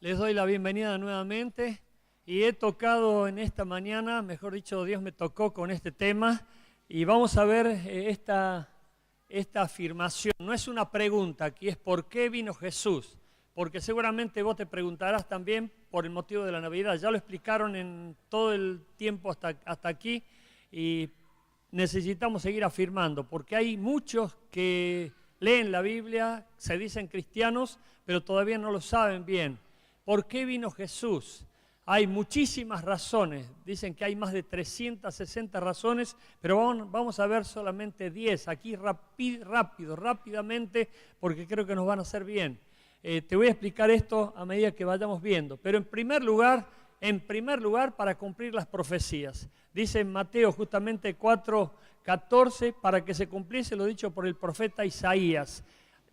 Les doy la bienvenida nuevamente y he tocado en esta mañana, mejor dicho, Dios me tocó con este tema y vamos a ver esta afirmación. No es una pregunta, aquí es ¿por qué vino Jesús? Porque seguramente vos te preguntarás también por el motivo de la Navidad. Ya lo explicaron en todo el tiempo hasta aquí y necesitamos seguir afirmando porque hay muchos que leen la Biblia, se dicen cristianos, pero todavía no lo saben bien. ¿Por qué vino Jesús? Hay muchísimas razones, dicen que hay más de 360 razones, pero vamos a ver solamente 10 aquí rápidamente, porque creo que nos van a hacer bien. Te voy a explicar esto a medida que vayamos viendo, pero en primer lugar, para cumplir las profecías. Dice en Mateo justamente 4:14, para que se cumpliese lo dicho por el profeta Isaías.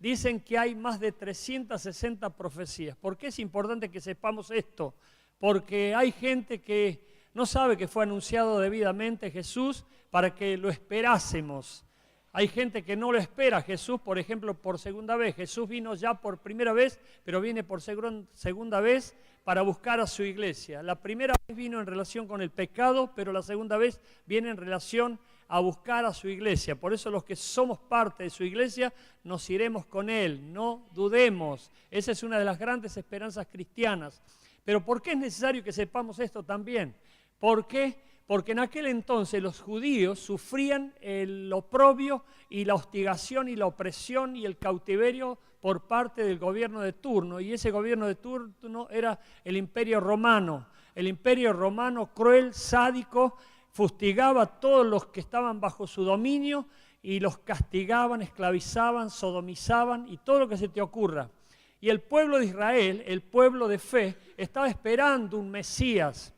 Dicen que hay más de 360 profecías. ¿Por qué es importante que sepamos esto? Porque hay gente que no sabe que fue anunciado debidamente Jesús para que lo esperásemos. Hay gente que no lo espera a Jesús, por ejemplo, por segunda vez. Jesús vino ya por primera vez, pero viene por segunda vez para buscar a su iglesia. La primera vez vino en relación con el pecado, pero la segunda vez viene en relación a buscar a su iglesia. Por eso los que somos parte de su iglesia nos iremos con Él, no dudemos. Esa es una de las grandes esperanzas cristianas. Pero ¿por qué es necesario que sepamos esto también? ¿Por qué? Porque en aquel entonces los judíos sufrían el oprobio y la hostigación y la opresión y el cautiverio por parte del gobierno de turno. Y ese gobierno de turno era el Imperio Romano. El Imperio Romano cruel, sádico, fustigaba a todos los que estaban bajo su dominio y los castigaban, esclavizaban, sodomizaban y todo lo que se te ocurra. Y el pueblo de Israel, el pueblo de fe, estaba esperando un Mesías,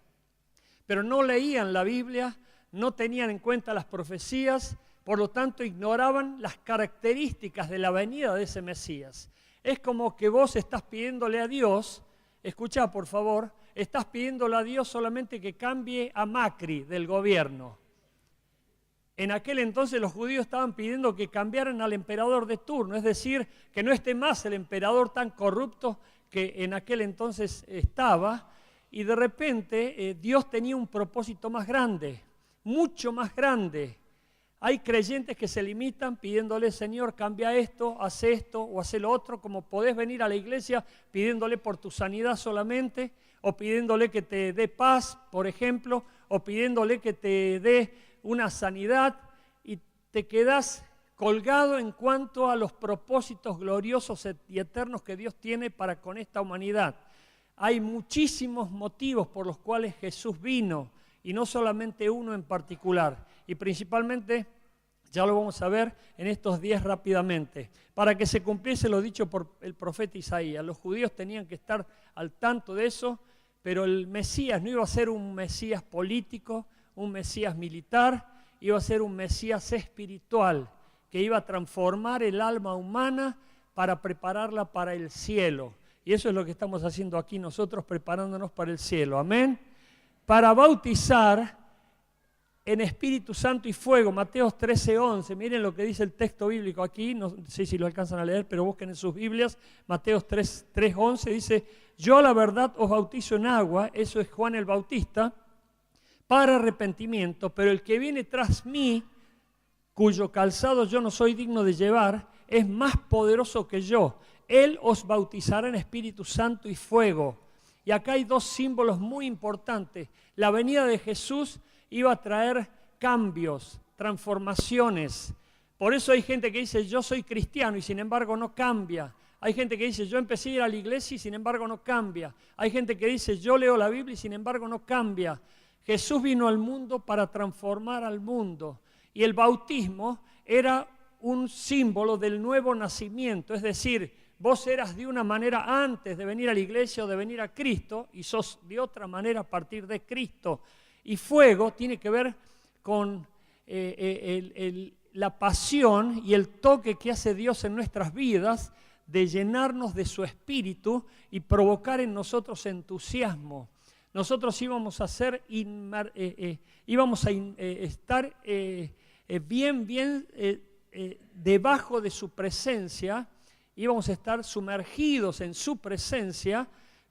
pero no leían la Biblia, no tenían en cuenta las profecías, por lo tanto ignoraban las características de la venida de ese Mesías. Es como que vos estás pidiéndole a Dios, escuchá por favor, estás pidiéndole a Dios solamente que cambie a Macri del gobierno. En aquel entonces los judíos estaban pidiendo que cambiaran al emperador de turno, es decir, que no esté más el emperador tan corrupto que en aquel entonces estaba, y de repente Dios tenía un propósito más grande, mucho más grande. Hay creyentes que se limitan pidiéndole, Señor, cambia esto o hace lo otro, como podés venir a la iglesia pidiéndole por tu sanidad solamente, o pidiéndole que te dé paz, por ejemplo, o pidiéndole que te dé una sanidad, y te quedás colgado en cuanto a los propósitos gloriosos y eternos que Dios tiene para con esta humanidad. Hay muchísimos motivos por los cuales Jesús vino, y no solamente uno en particular, y principalmente, ya lo vamos a ver en estos días rápidamente, para que se cumpliese lo dicho por el profeta Isaías. Los judíos tenían que estar al tanto de eso, pero el Mesías no iba a ser un Mesías político, un Mesías militar, iba a ser un Mesías espiritual, que iba a transformar el alma humana para prepararla para el cielo. Y eso es lo que estamos haciendo aquí nosotros, preparándonos para el cielo. Amén. Para bautizar en Espíritu Santo y fuego, Mateo 13:11. Miren lo que dice el texto bíblico aquí, no sé si lo alcanzan a leer, pero busquen en sus Biblias. Mateo 3:11 dice, yo a la verdad os bautizo en agua, eso es Juan el Bautista, para arrepentimiento, pero el que viene tras mí, cuyo calzado yo no soy digno de llevar, es más poderoso que yo. Él os bautizará en Espíritu Santo y fuego. Y acá hay dos símbolos muy importantes. La venida de Jesús iba a traer cambios, transformaciones. Por eso hay gente que dice, yo soy cristiano y sin embargo no cambia. Hay gente que dice, yo empecé a ir a la iglesia y sin embargo no cambia. Hay gente que dice, yo leo la Biblia y sin embargo no cambia. Jesús vino al mundo para transformar al mundo. Y el bautismo era un símbolo del nuevo nacimiento. Es decir, vos eras de una manera antes de venir a la iglesia o de venir a Cristo y sos de otra manera a partir de Cristo. Y fuego tiene que ver con la pasión y el toque que hace Dios en nuestras vidas de llenarnos de su espíritu y provocar en nosotros entusiasmo. Nosotros íbamos a estar bien debajo de su presencia, íbamos a estar sumergidos en su presencia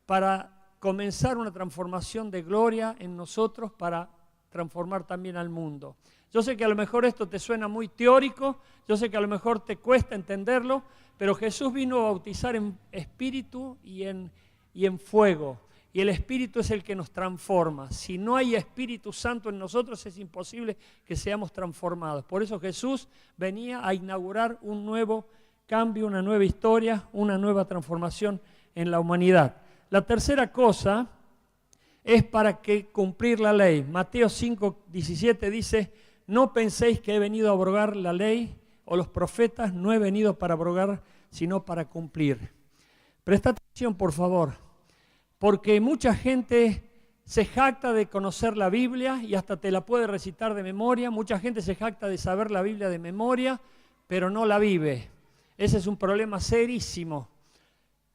para comenzar una transformación de gloria en nosotros para transformar también al mundo. Yo sé que a lo mejor esto te suena muy teórico, yo sé que a lo mejor te cuesta entenderlo, pero Jesús vino a bautizar en espíritu y en fuego. Y el Espíritu es el que nos transforma. Si no hay Espíritu Santo en nosotros, es imposible que seamos transformados. Por eso Jesús venía a inaugurar un nuevo cambio, una nueva historia, una nueva transformación en la humanidad. La tercera cosa es para que cumplir la ley. Mateo 5:17 dice: no penséis que he venido a abrogar la ley o los profetas, no he venido para abrogar, sino para cumplir. Presta atención, por favor, porque mucha gente se jacta de conocer la Biblia y hasta te la puede recitar de memoria. Mucha gente se jacta de saber la Biblia de memoria, pero no la vive. Ese es un problema serísimo.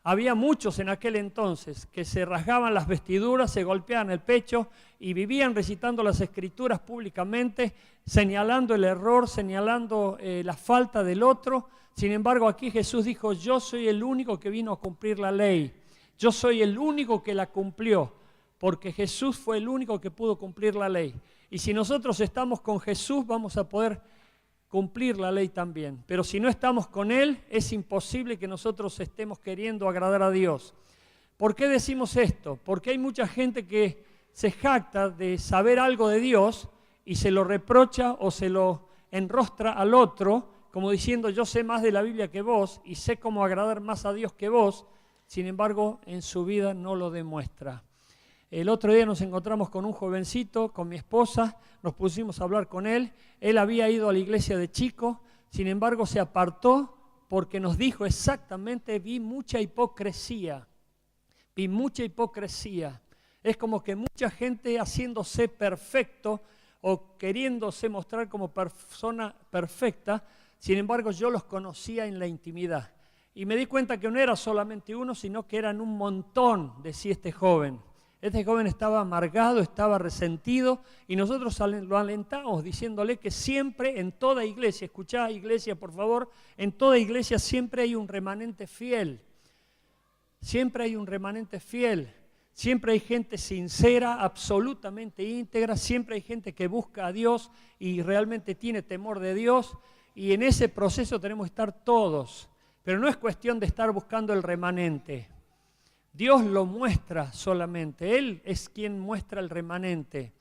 Había muchos en aquel entonces que se rasgaban las vestiduras, se golpeaban el pecho y vivían recitando las Escrituras públicamente, señalando el error, señalando la falta del otro. Sin embargo, aquí Jesús dijo: yo soy el único que vino a cumplir la ley. Yo soy el único que la cumplió, porque Jesús fue el único que pudo cumplir la ley. Y si nosotros estamos con Jesús, vamos a poder cumplir la ley también. Pero si no estamos con Él, es imposible que nosotros estemos queriendo agradar a Dios. ¿Por qué decimos esto? Porque hay mucha gente que se jacta de saber algo de Dios y se lo reprocha o se lo enrostra al otro, como diciendo: yo sé más de la Biblia que vos y sé cómo agradar más a Dios que vos. Sin embargo, en su vida no lo demuestra. El otro día nos encontramos con un jovencito, con mi esposa, nos pusimos a hablar con él. Él había ido a la iglesia de chico, sin embargo se apartó porque nos dijo exactamente: vi mucha hipocresía. Vi mucha hipocresía. Es como que mucha gente haciéndose perfecto o queriéndose mostrar como persona perfecta, sin embargo yo los conocía en la intimidad. Y me di cuenta que no era solamente uno, sino que eran un montón, decía este joven. Este joven estaba amargado, estaba resentido, y nosotros lo alentamos diciéndole que siempre en toda iglesia, escuchá iglesia por favor, en toda iglesia siempre hay un remanente fiel. Siempre hay un remanente fiel. Siempre hay gente sincera, absolutamente íntegra, siempre hay gente que busca a Dios y realmente tiene temor de Dios, y en ese proceso tenemos que estar todos. Pero no es cuestión de estar buscando el remanente. Dios lo muestra solamente. Él es quien muestra el remanente.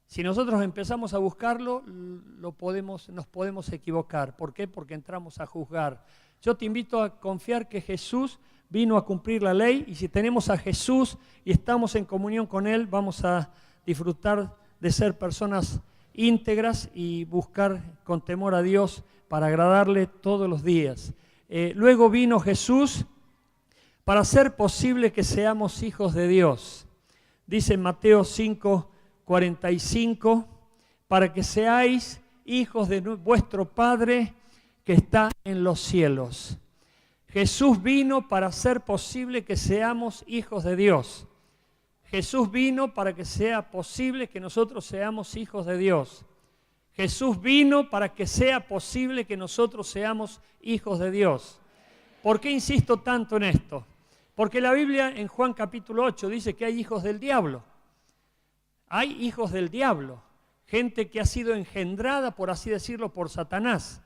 Si nosotros empezamos a buscarlo, nos podemos equivocar. ¿Por qué? Porque entramos a juzgar. Yo te invito a confiar que Jesús vino a cumplir la ley, y si tenemos a Jesús y estamos en comunión con Él, vamos a disfrutar de ser personas íntegras y buscar con temor a Dios para agradarle todos los días. Luego vino Jesús para hacer posible que seamos hijos de Dios. Dice en Mateo 5:45, para que seáis hijos de vuestro Padre que está en los cielos. Jesús vino para hacer posible que seamos hijos de Dios. Jesús vino para que sea posible que nosotros seamos hijos de Dios. Jesús vino para que sea posible que nosotros seamos hijos de Dios. ¿Por qué insisto tanto en esto? Porque la Biblia en Juan capítulo 8 dice que hay hijos del diablo. Hay hijos del diablo, gente que ha sido engendrada, por así decirlo, por Satanás.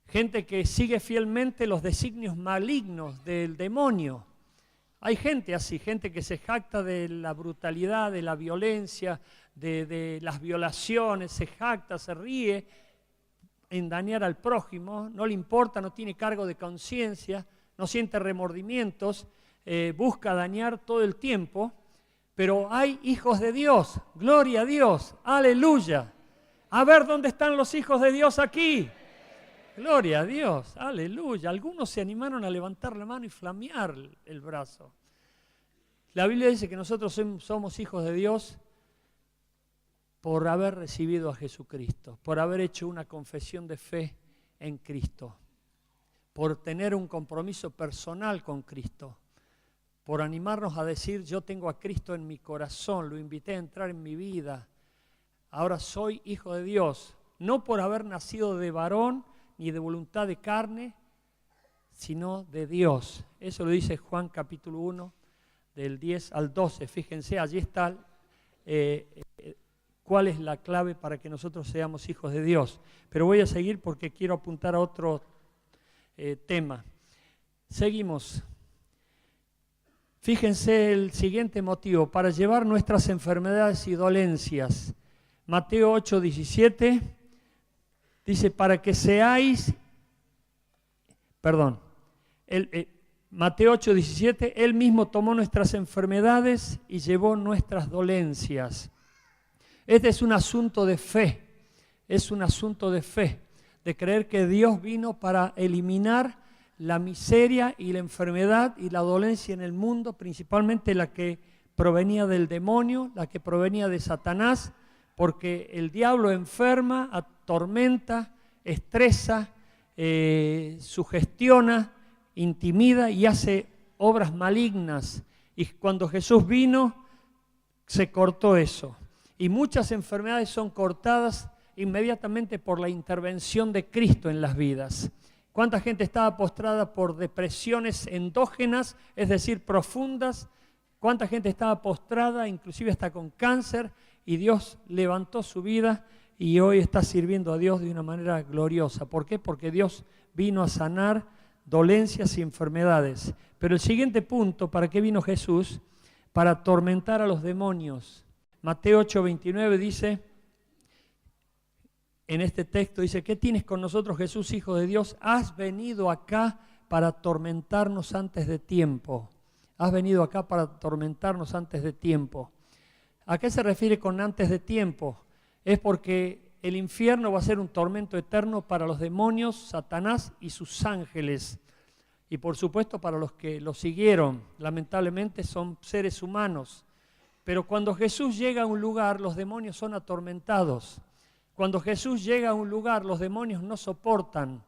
Gente que sigue fielmente los designios malignos del demonio. Hay gente así, gente que se jacta de la brutalidad, de la violencia, de las violaciones, se jacta, se ríe en dañar al prójimo, no le importa, no tiene cargo de conciencia, no siente remordimientos, busca dañar todo el tiempo, pero hay hijos de Dios, gloria a Dios, aleluya. A ver, ¿dónde están los hijos de Dios aquí? Gloria a Dios, aleluya. Algunos se animaron a levantar la mano y flamear el brazo. La Biblia dice que nosotros somos hijos de Dios por haber recibido a Jesucristo, por haber hecho una confesión de fe en Cristo, por tener un compromiso personal con Cristo, por animarnos a decir: yo tengo a Cristo en mi corazón, lo invité a entrar en mi vida, ahora soy hijo de Dios, no por haber nacido de varón ni de voluntad de carne, sino de Dios. Eso lo dice Juan capítulo 1, del 10 al 12. Fíjense, allí está cuál es la clave para que nosotros seamos hijos de Dios. Pero voy a seguir porque quiero apuntar a otro tema. Seguimos. Fíjense el siguiente motivo, para llevar nuestras enfermedades y dolencias. Mateo 8, 17 dice, para que seáis, Mateo 8, 17, Él mismo tomó nuestras enfermedades y llevó nuestras dolencias. Este es un asunto de fe, de creer que Dios vino para eliminar la miseria y la enfermedad y la dolencia en el mundo, principalmente la que provenía del demonio, la que provenía de Satanás, porque el diablo enferma, atormenta, estresa, sugestiona, intimida y hace obras malignas. Y cuando Jesús vino, se cortó eso. Y muchas enfermedades son cortadas inmediatamente por la intervención de Cristo en las vidas. ¿Cuánta gente estaba postrada por depresiones endógenas, es decir, profundas? ¿Cuánta gente estaba postrada, inclusive hasta con cáncer? Y Dios levantó su vida y hoy está sirviendo a Dios de una manera gloriosa. ¿Por qué? Porque Dios vino a sanar dolencias y enfermedades. Pero el siguiente punto, ¿para qué vino Jesús? Para atormentar a los demonios. Mateo 8:29 dice, en este texto dice, ¿qué tienes con nosotros, Jesús, Hijo de Dios? Has venido acá para atormentarnos antes de tiempo. Has venido acá para atormentarnos antes de tiempo. ¿A qué se refiere con antes de tiempo? Es porque el infierno va a ser un tormento eterno para los demonios, Satanás y sus ángeles. Y por supuesto para los que lo siguieron. Lamentablemente son seres humanos. Pero cuando Jesús llega a un lugar, los demonios son atormentados. Cuando Jesús llega a un lugar, los demonios no soportan.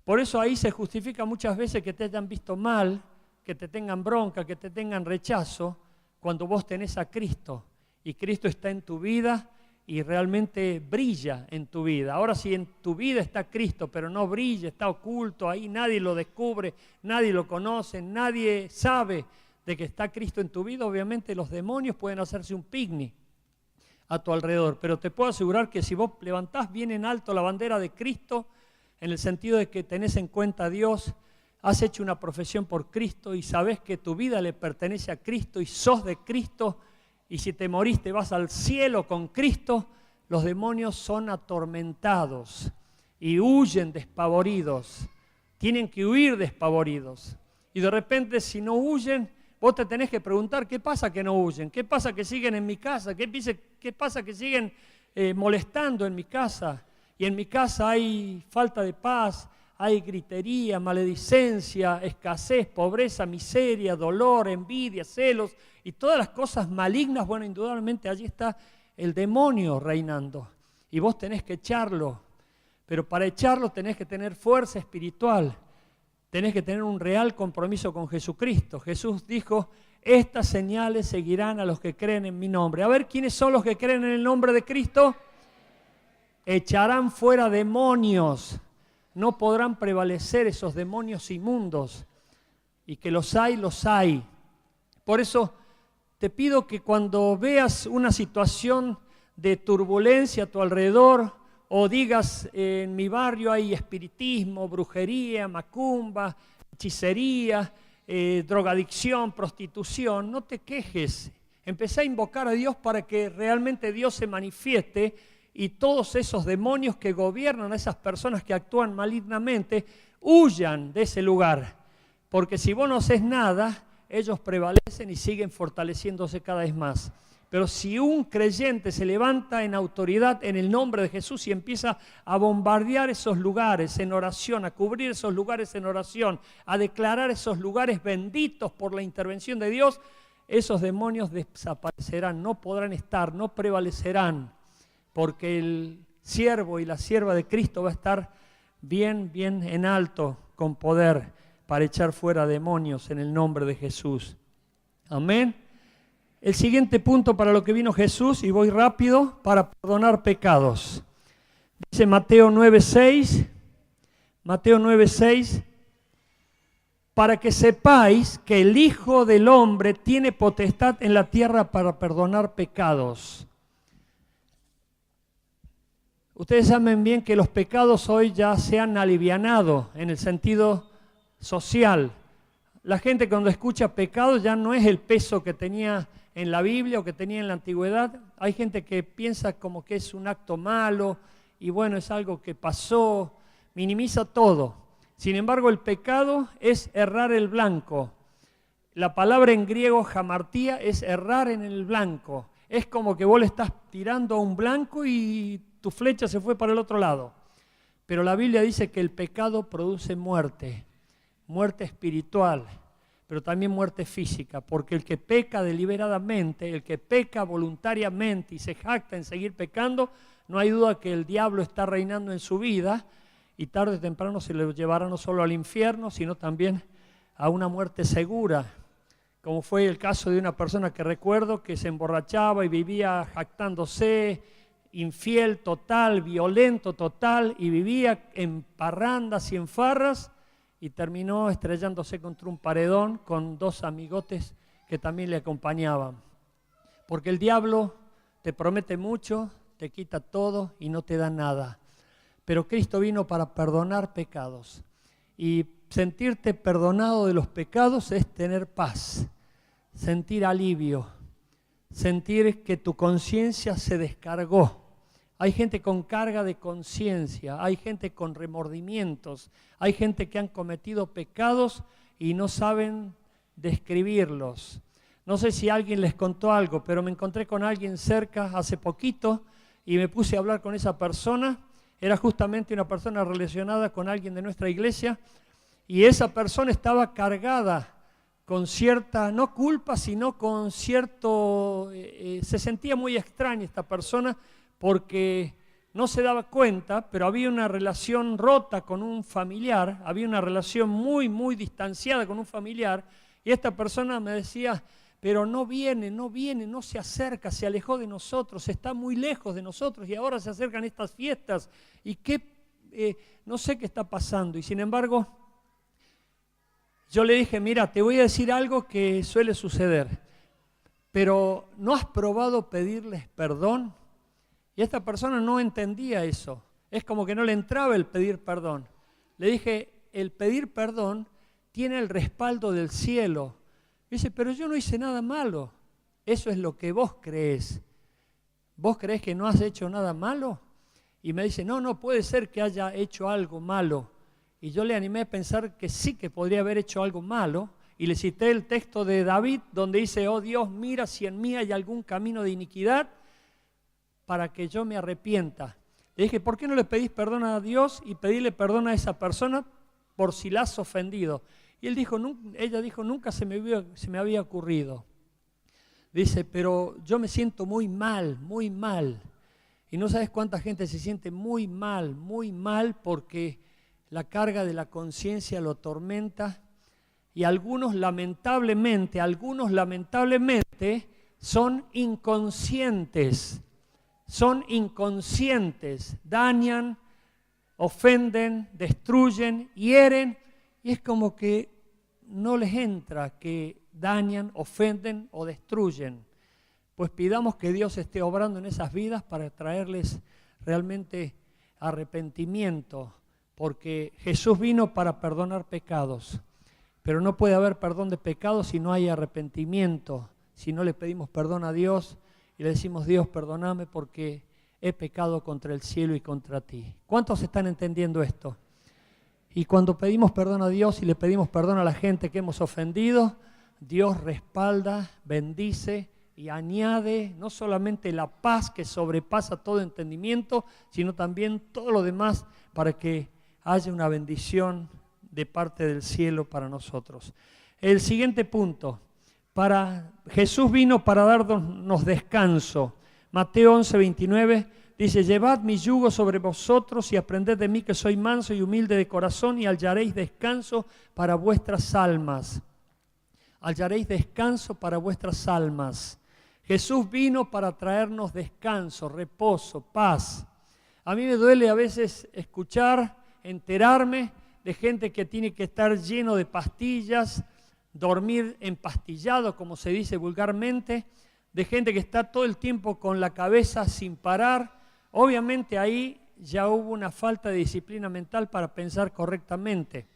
Por eso ahí se justifica muchas veces que te hayan visto mal, que te tengan bronca, que te tengan rechazo, cuando vos tenés a Cristo. Y Cristo está en tu vida y realmente brilla en tu vida. Ahora, si en tu vida está Cristo, pero no brilla, está oculto, ahí nadie lo descubre, nadie lo conoce, nadie sabe de que está Cristo en tu vida, obviamente los demonios pueden hacerse un picnic a tu alrededor, pero te puedo asegurar que si vos levantás bien en alto la bandera de Cristo, en el sentido de que tenés en cuenta a Dios, has hecho una profesión por Cristo y sabés que tu vida le pertenece a Cristo y sos de Cristo, y si te morís te vas al cielo con Cristo, los demonios son atormentados y huyen despavoridos, tienen que huir despavoridos. Y de repente si no huyen, vos te tenés que preguntar, ¿qué pasa que no huyen? ¿Qué pasa que siguen en mi casa? ¿Qué pasa que siguen molestando en mi casa? Y en mi casa hay falta de paz, hay gritería, maledicencia, escasez, pobreza, miseria, dolor, envidia, celos y todas las cosas malignas. Bueno, indudablemente allí está el demonio reinando y vos tenés que echarlo. Pero para echarlo tenés que tener fuerza espiritual. Tenés que tener un real compromiso con Jesucristo. Jesús dijo, estas señales seguirán a los que creen en mi nombre. A ver, ¿quiénes son los que creen en el nombre de Cristo? Echarán fuera demonios. No podrán prevalecer esos demonios inmundos. Y que los hay, los hay. Por eso te pido que cuando veas una situación de turbulencia a tu alrededor, o digas, en mi barrio hay espiritismo, brujería, macumba, hechicería, drogadicción, prostitución, no te quejes. Empecé a invocar a Dios para que realmente Dios se manifieste y todos esos demonios que gobiernan a esas personas que actúan malignamente huyan de ese lugar. Porque si vos no haces nada, ellos prevalecen y siguen fortaleciéndose cada vez más. Pero si un creyente se levanta en autoridad en el nombre de Jesús y empieza a bombardear esos lugares en oración, a cubrir esos lugares en oración, a declarar esos lugares benditos por la intervención de Dios, esos demonios desaparecerán, no podrán estar, no prevalecerán, porque el siervo y la sierva de Cristo va a estar bien en alto, con poder, para echar fuera demonios en el nombre de Jesús. Amén. El siguiente punto para lo que vino Jesús, y voy rápido, para perdonar pecados. Dice Mateo 9:6, para que sepáis que el Hijo del Hombre tiene potestad en la tierra para perdonar pecados. Ustedes saben bien que los pecados hoy ya se han alivianado en el sentido social. La gente cuando escucha pecado ya no es el peso que tenía en la Biblia o que tenía en la antigüedad. Hay gente que piensa como que es un acto malo y bueno, es algo que pasó, minimiza todo. Sin embargo, el pecado es errar el blanco. La palabra en griego hamartía es errar en el blanco. Es como que vos le estás tirando a un blanco y tu flecha se fue para el otro lado. Pero la Biblia dice que el pecado produce muerte, muerte espiritual, pero también muerte física, porque el que peca deliberadamente, el que peca voluntariamente y se jacta en seguir pecando, no hay duda que el diablo está reinando en su vida y tarde o temprano se lo llevará no solo al infierno, sino también a una muerte segura, como fue el caso de una persona que recuerdo que se emborrachaba y vivía jactándose, infiel total, violento total, y vivía en parrandas y en farras, y terminó estrellándose contra un paredón con 2 amigotes que también le acompañaban. Porque el diablo te promete mucho, te quita todo y no te da nada. Pero Cristo vino para perdonar pecados. Y sentirte perdonado de los pecados es tener paz, sentir alivio, sentir que tu conciencia se descargó. Hay gente con carga de conciencia, hay gente con remordimientos, hay gente que han cometido pecados y no saben describirlos. No sé si alguien les contó algo, pero me encontré con alguien cerca hace poquito y me puse a hablar con esa persona. Era justamente una persona relacionada con alguien de nuestra iglesia y esa persona estaba cargada con cierta, no culpa, sino con cierto, se sentía muy extraña esta persona porque no se daba cuenta, pero había una relación rota con un familiar, había una relación muy, muy distanciada con un familiar, y esta persona me decía, pero no viene, no se acerca, se alejó de nosotros, está muy lejos de nosotros, y ahora se acercan estas fiestas, y no sé qué está pasando, y sin embargo, yo le dije, mira, te voy a decir algo que suele suceder, pero ¿no has probado pedirles perdón? Y esta persona no entendía eso. Es como que no le entraba el pedir perdón. Le dije, el pedir perdón tiene el respaldo del cielo. Y dice, pero yo no hice nada malo. Eso es lo que vos crees. ¿Vos creés que no has hecho nada malo? Y me dice, no puede ser que haya hecho algo malo. Y yo le animé a pensar que sí que podría haber hecho algo malo. Y le cité el texto de David donde dice, oh Dios, mira si en mí hay algún camino de iniquidad, para que yo me arrepienta. Le dije, ¿por qué no le pedís perdón a Dios y pedirle perdón a esa persona por si la has ofendido? Y ella dijo, nunca se me había ocurrido. Dice, pero yo me siento muy mal, muy mal. Y no sabes cuánta gente se siente muy mal porque la carga de la conciencia lo atormenta. Y algunos lamentablemente son inconscientes. Son inconscientes, dañan, ofenden, destruyen, hieren, y es como que no les entra que dañan, ofenden o destruyen. Pues pidamos que Dios esté obrando en esas vidas para traerles realmente arrepentimiento, porque Jesús vino para perdonar pecados, pero no puede haber perdón de pecados si no hay arrepentimiento, si no le pedimos perdón a Dios, y le decimos, Dios, perdóname porque he pecado contra el cielo y contra ti. ¿Cuántos están entendiendo esto? Y cuando pedimos perdón a Dios y le pedimos perdón a la gente que hemos ofendido, Dios respalda, bendice y añade no solamente la paz que sobrepasa todo entendimiento, sino también todo lo demás para que haya una bendición de parte del cielo para nosotros. El siguiente punto. Jesús vino para darnos descanso. Mateo 11:29 dice, llevad mi yugo sobre vosotros y aprended de mí que soy manso y humilde de corazón y hallaréis descanso para vuestras almas. Hallaréis descanso para vuestras almas. Jesús vino para traernos descanso, reposo, paz. A mí me duele a veces escuchar, enterarme de gente que tiene que estar lleno de pastillas, dormir empastillado, como se dice vulgarmente, de gente que está todo el tiempo con la cabeza sin parar. Obviamente ahí ya hubo una falta de disciplina mental para pensar correctamente,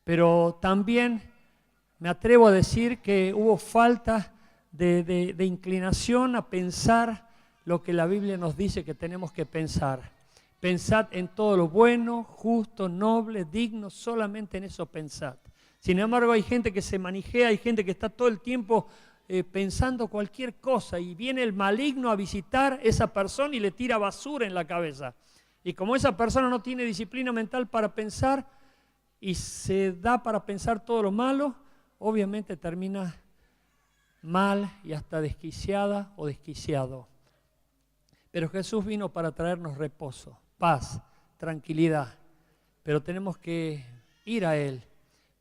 pero también me atrevo a decir que hubo falta de inclinación a pensar lo que la Biblia nos dice que tenemos que pensar. Pensad en todo lo bueno, justo, noble, digno, solamente en eso pensad. Sin embargo, hay gente que se manijea, hay gente que está todo el tiempo pensando cualquier cosa y viene el maligno a visitar a esa persona y le tira basura en la cabeza. Y como esa persona no tiene disciplina mental para pensar y se da para pensar todo lo malo, obviamente termina mal y hasta desquiciada o desquiciado. Pero Jesús vino para traernos reposo, paz, tranquilidad. Pero tenemos que ir a Él.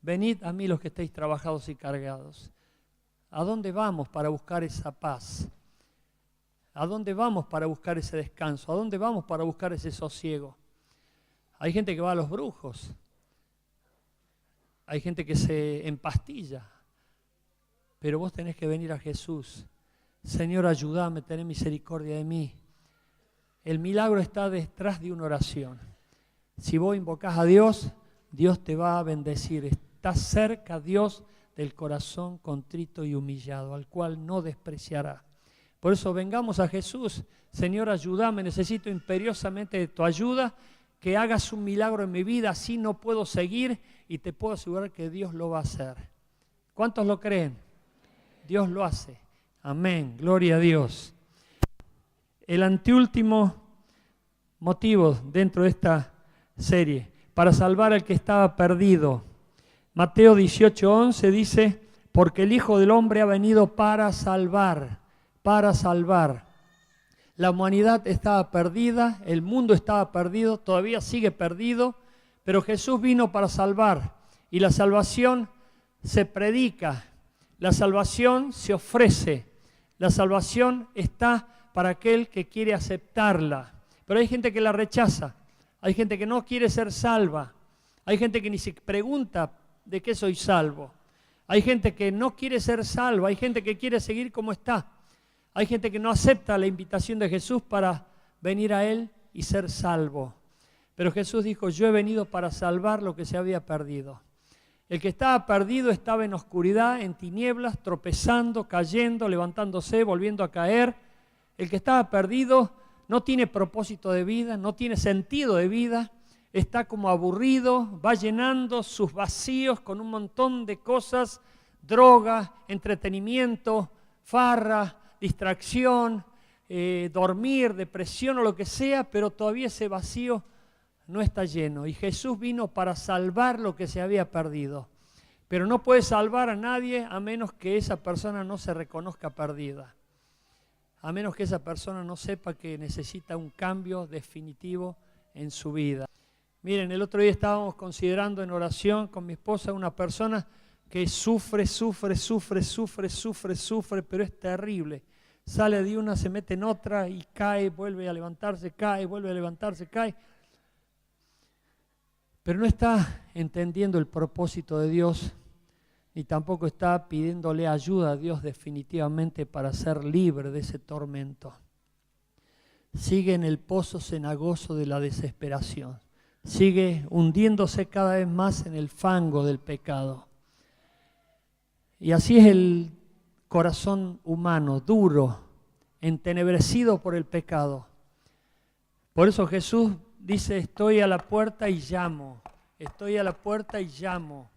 Venid a mí los que estéis trabajados y cargados. ¿A dónde vamos para buscar esa paz? ¿A dónde vamos para buscar ese descanso? ¿A dónde vamos para buscar ese sosiego? Hay gente que va a los brujos. Hay gente que se empastilla. Pero vos tenés que venir a Jesús. Señor, ayúdame, ten misericordia de mí. El milagro está detrás de una oración. Si vos invocás a Dios, Dios te va a bendecir. Está cerca Dios del corazón contrito y humillado, al cual no despreciará. Por eso vengamos a Jesús. Señor, ayúdame, necesito imperiosamente de tu ayuda, que hagas un milagro en mi vida, así no puedo seguir y te puedo asegurar que Dios lo va a hacer. ¿Cuántos lo creen? Dios lo hace. Amén, gloria a Dios. El anteúltimo motivo dentro de esta serie, para salvar al que estaba perdido. Mateo 18:11 dice, porque el Hijo del Hombre ha venido para salvar, para salvar. La humanidad estaba perdida, el mundo estaba perdido, todavía sigue perdido, pero Jesús vino para salvar. Y la salvación se predica, la salvación se ofrece, la salvación está para aquel que quiere aceptarla. Pero hay gente que la rechaza, hay gente que no quiere ser salva, hay gente que ni se pregunta de qué soy salvo, hay gente que no quiere ser salva, hay gente que quiere seguir como está, hay gente que no acepta la invitación de Jesús para venir a Él y ser salvo. Pero Jesús dijo, yo he venido para salvar lo que se había perdido. El que estaba perdido estaba en oscuridad, en tinieblas, tropezando, cayendo, levantándose, volviendo a caer. El que estaba perdido no tiene propósito de vida, no tiene sentido de vida, está como aburrido, va llenando sus vacíos con un montón de cosas, droga, entretenimiento, farra, distracción, dormir, depresión o lo que sea, pero todavía ese vacío no está lleno. Y Jesús vino para salvar lo que se había perdido. Pero no puede salvar a nadie a menos que esa persona no se reconozca perdida. A menos que esa persona no sepa que necesita un cambio definitivo en su vida. Miren, el otro día estábamos considerando en oración con mi esposa una persona que sufre, pero es terrible. Sale de una, se mete en otra y cae, vuelve a levantarse, cae, vuelve a levantarse, cae. Pero no está entendiendo el propósito de Dios, ni tampoco está pidiéndole ayuda a Dios definitivamente para ser libre de ese tormento. Sigue en el pozo cenagoso de la desesperación. Sigue hundiéndose cada vez más en el fango del pecado. Y así es el corazón humano, duro, entenebrecido por el pecado. Por eso Jesús dice, estoy a la puerta y llamo. Estoy a la puerta y llamo.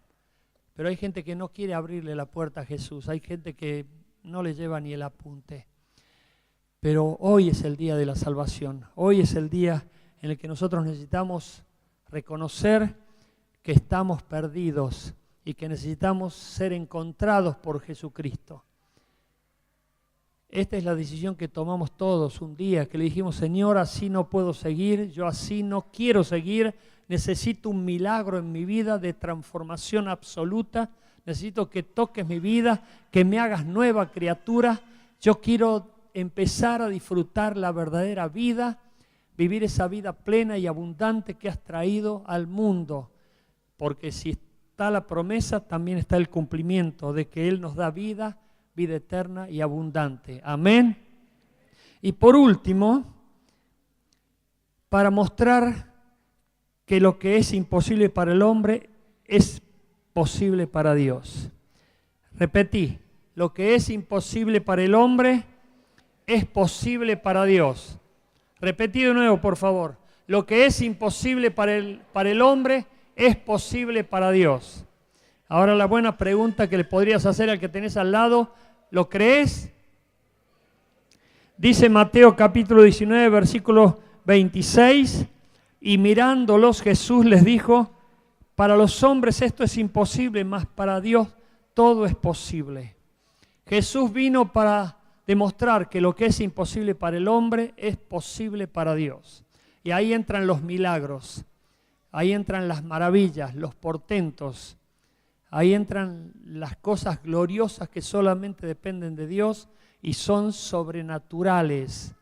Pero hay gente que no quiere abrirle la puerta a Jesús. Hay gente que no le lleva ni el apunte. Pero hoy es el día de la salvación. Hoy es el día en el que nosotros necesitamos reconocer que estamos perdidos y que necesitamos ser encontrados por Jesucristo. Esta es la decisión que tomamos todos un día, que le dijimos, Señor, así no puedo seguir, yo así no quiero seguir, necesito un milagro en mi vida de transformación absoluta, necesito que toques mi vida, que me hagas nueva criatura, yo quiero empezar a disfrutar la verdadera vida, vivir esa vida plena y abundante que has traído al mundo. porque si está la promesa, también está el cumplimiento de que Él nos da vida, vida eterna y abundante. Amén. Y por último, para mostrar que lo que es imposible para el hombre es posible para Dios. Repetí, lo que es imposible para el hombre es posible para Dios. Repetí de nuevo, por favor. Lo que es imposible para el hombre es posible para Dios. Ahora la buena pregunta que le podrías hacer al que tenés al lado, ¿lo crees? Dice Mateo capítulo 19, versículo 26, y mirándolos Jesús les dijo, para los hombres esto es imposible, mas para Dios todo es posible. Jesús vino para demostrar que lo que es imposible para el hombre es posible para Dios. Y ahí entran los milagros, ahí entran las maravillas, los portentos, ahí entran las cosas gloriosas que solamente dependen de Dios y son sobrenaturales.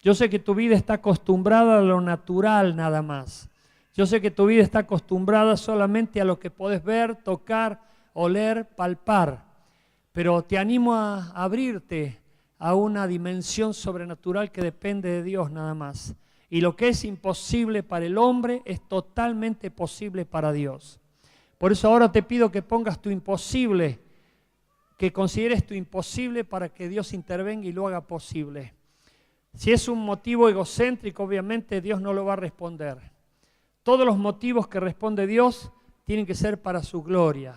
Yo sé que tu vida está acostumbrada a lo natural nada más. Yo sé que tu vida está acostumbrada solamente a lo que podés ver, tocar, oler, palpar. Pero te animo a abrirte a una dimensión sobrenatural que depende de Dios nada más. Y lo que es imposible para el hombre es totalmente posible para Dios. Por eso ahora te pido que pongas tu imposible, que consideres tu imposible para que Dios intervenga y lo haga posible. Si es un motivo egocéntrico, obviamente Dios no lo va a responder. Todos los motivos que responde Dios tienen que ser para su gloria.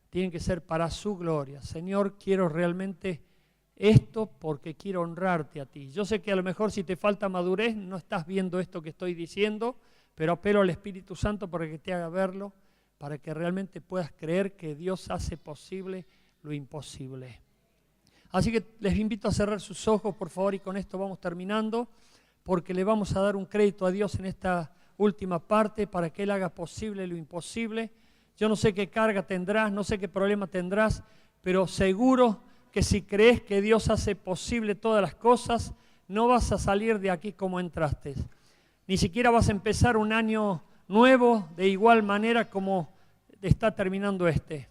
Tienen que ser para su gloria. Señor, quiero realmente esto porque quiero honrarte a ti. Yo sé que a lo mejor si te falta madurez no estás viendo esto que estoy diciendo, pero apelo al Espíritu Santo para que te haga verlo, para que realmente puedas creer que Dios hace posible lo imposible. Así que les invito a cerrar sus ojos, por favor, y con esto vamos terminando, porque le vamos a dar un crédito a Dios en esta última parte para que Él haga posible lo imposible. Yo no sé qué carga tendrás, no sé qué problema tendrás, pero seguro que si crees que Dios hace posible todas las cosas, no vas a salir de aquí como entraste. Ni siquiera vas a empezar un año nuevo de igual manera como está terminando este.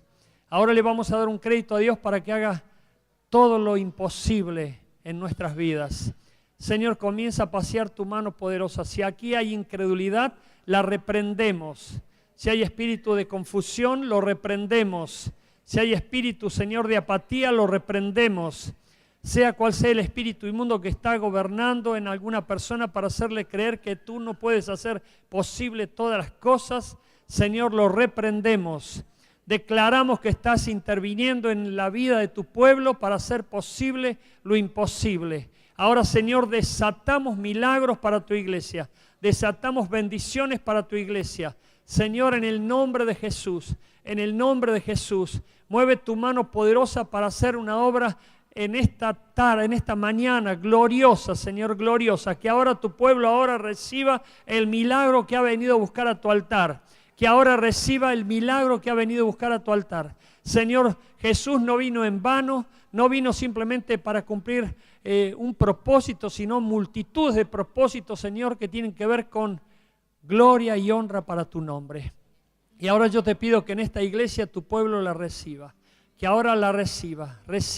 Ahora le vamos a dar un crédito a Dios para que haga todo lo imposible en nuestras vidas. Señor, comienza a pasear tu mano poderosa. Si aquí hay incredulidad, la reprendemos. Si hay espíritu de confusión, lo reprendemos. Si hay espíritu, Señor, de apatía, lo reprendemos. Sea cual sea el espíritu inmundo que está gobernando en alguna persona para hacerle creer que tú no puedes hacer posible todas las cosas, Señor, lo reprendemos. Declaramos que estás interviniendo en la vida de tu pueblo para hacer posible lo imposible. Ahora, Señor, desatamos milagros para tu iglesia. Desatamos bendiciones para tu iglesia. Señor, en el nombre de Jesús, mueve tu mano poderosa para hacer una obra en esta tarde, en esta mañana gloriosa, Señor, gloriosa. Que ahora tu pueblo ahora reciba el milagro que ha venido a buscar a tu altar. Que ahora reciba el milagro que ha venido a buscar a tu altar. Señor, Jesús no vino en vano, no vino simplemente para cumplir un propósito, sino multitud de propósitos, Señor, que tienen que ver con gloria y honra para tu nombre. Y ahora yo te pido que en esta iglesia tu pueblo la reciba, que ahora la reciba.